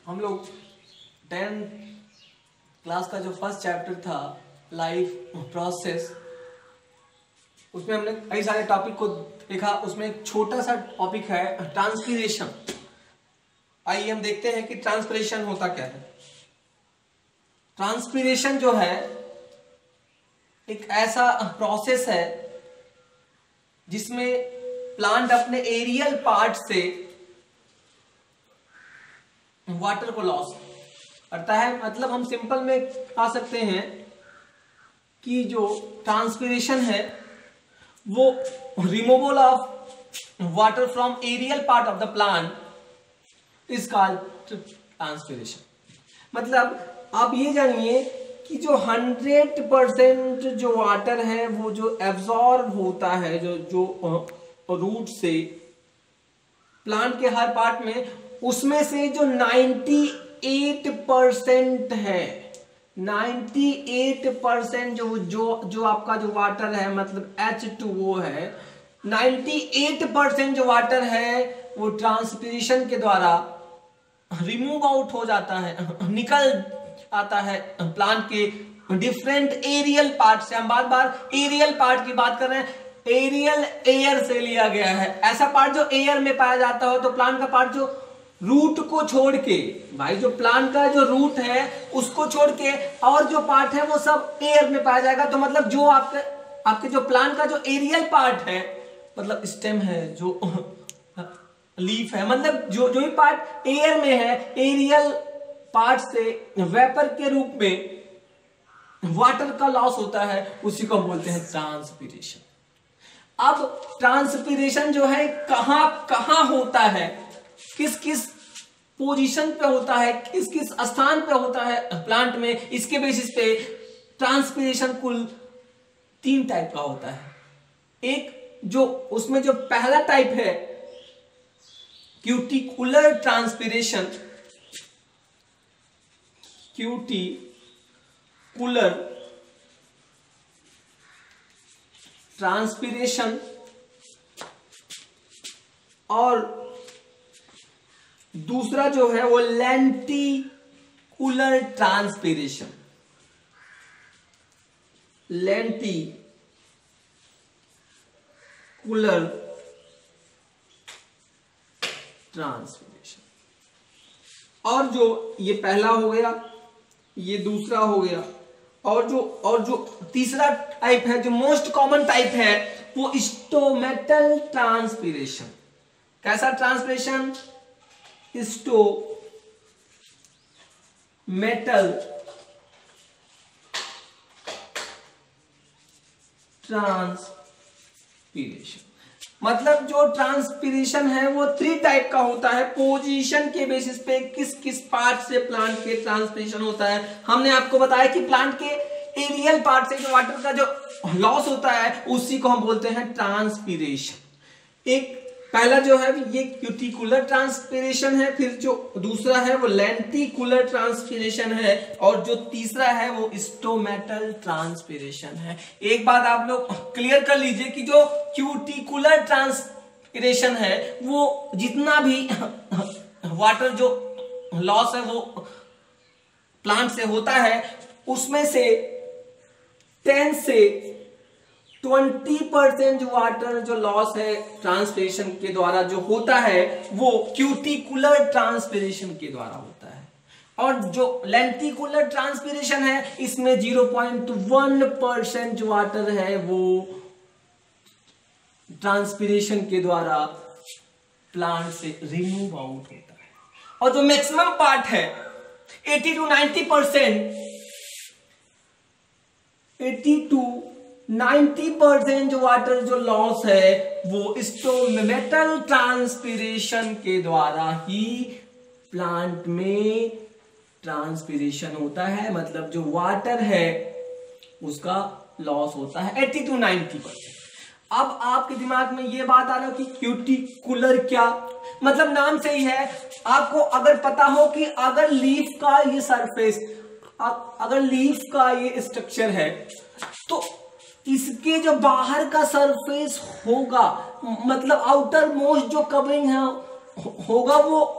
हम लोग 10th class का जो फर्स्ट चैप्टर था लाइफ प्रोसेस, उसमें हमने कई सारे टॉपिक को देखा। उसमें एक छोटा सा टॉपिक है ट्रांसपीरेशन। आइए हम देखते हैं कि ट्रांसपीरेशन होता क्या है। ट्रांसपीरेशन जो है एक ऐसा प्रोसेस है जिसमें प्लांट अपने एरियल पार्ट से वाटर को लॉस करता है। मतलब हम सिंपल में कह सकते हैं कि जो ट्रांसपीरेशन है वो removal of water from aerial part of the plant is called transpiration. मतलब आप ये जानिए कि जो 100% जो वाटर है वो जो एब्जॉर्ब होता है जो रूट से प्लांट के हर पार्ट में, उसमें से जो 98% है, 98% जो आपका जो वाटर है, मतलब H2O है, 98% जो वाटर है वो ट्रांसपीरेशन के द्वारा रिमूव आउट हो जाता है, निकल आता है प्लांट के डिफरेंट एरियल पार्ट से। हम बार बार एरियल पार्ट की बात कर रहे हैं, एरियल एयर से लिया गया है। ऐसा पार्ट जो एयर में पाया जाता हो, तो प्लांट का पार्ट जो रूट को छोड़ के, भाई जो प्लांट का जो रूट है उसको छोड़ के और जो पार्ट है वो सब एयर में पाया जाएगा। तो मतलब जो आपके जो प्लांट का जो एरियल पार्ट है, मतलब स्टेम है, जो लीफ है, मतलब जो भी पार्ट एयर में है, एरियल पार्ट से वेपर के रूप में वाटर का लॉस होता है, उसी को हम बोलते हैं ट्रांसपीरेशन। अब ट्रांसपीरेशन जो है कहां कहां होता है, किस किस पोजीशन पे होता है, किस किस स्थान पे होता है प्लांट में, इसके बेसिस पे ट्रांसपीरेशन कुल 3 टाइप का होता है। एक जो उसमें जो पहला टाइप है क्यूटिकुलर ट्रांसपीरेशन, क्यूटिकुलर ट्रांसपीरेशन, और दूसरा जो है वो लेंटिकुलर ट्रांसपीरेशन। लेंटिकुलर ट्रांसपीरेशन, और जो ये पहला हो गया, ये दूसरा हो गया, और जो तीसरा टाइप है, जो मोस्ट कॉमन टाइप है, वो स्टोमेटल ट्रांसपीरेशन। कैसा ट्रांसपीरेशन? Stomatal transpiration. मतलब जो ट्रांसपीरेशन है वो 3 टाइप का होता है। पोजीशन के बेसिस पे किस किस पार्ट से प्लांट के ट्रांसपीरेशन होता है। हमने आपको बताया कि प्लांट के एरियल पार्ट से जो वाटर का जो लॉस होता है उसी को हम बोलते हैं ट्रांसपीरेशन। एक पहला जो है ये क्यूटिकुलर ट्रांसपीरेशन है, फिर जो दूसरा है वो लेंटिकुलर ट्रांसपीरेशन है, और जो तीसरा है वो स्टोमेटल ट्रांसपीरेशन है। एक बात आप लोग क्लियर कर लीजिए कि जो क्यूटिकुलर ट्रांसपीरेशन है वो जितना भी वाटर जो लॉस है वो प्लांट से होता है, उसमें से 10 से 20% जो वाटर जो लॉस है ट्रांसपीरेशन के द्वारा जो होता है वो क्यूटिकुलर ट्रांसपीरेशन के द्वारा होता है। और जो लेंटिकुलर ट्रांसपीरेशन है इसमें 0.1% जो वाटर है वो ट्रांसपीरेशन के द्वारा प्लांट से रिमूव आउट होता है। और जो मैक्सिमम पार्ट है 80 to 90% जो वाटर जो लॉस है वो स्टोमेटल ट्रांसपीरेशन के द्वारा ही प्लांट में ट्रांसपीरेशन होता है। मतलब जो वाटर है उसका लॉस होता है 80 to 90%। अब आपके दिमाग में ये बात आ रहा है कि क्यूटिकुलर क्या, मतलब नाम से ही है। आपको अगर पता हो कि अगर लीफ का ये सरफेस, अगर लीफ का ये स्ट्रक्चर है, तो इसके जो बाहर का सरफेस होगा, मतलब आउटर मोस्ट जो कवरिंग है होगा वो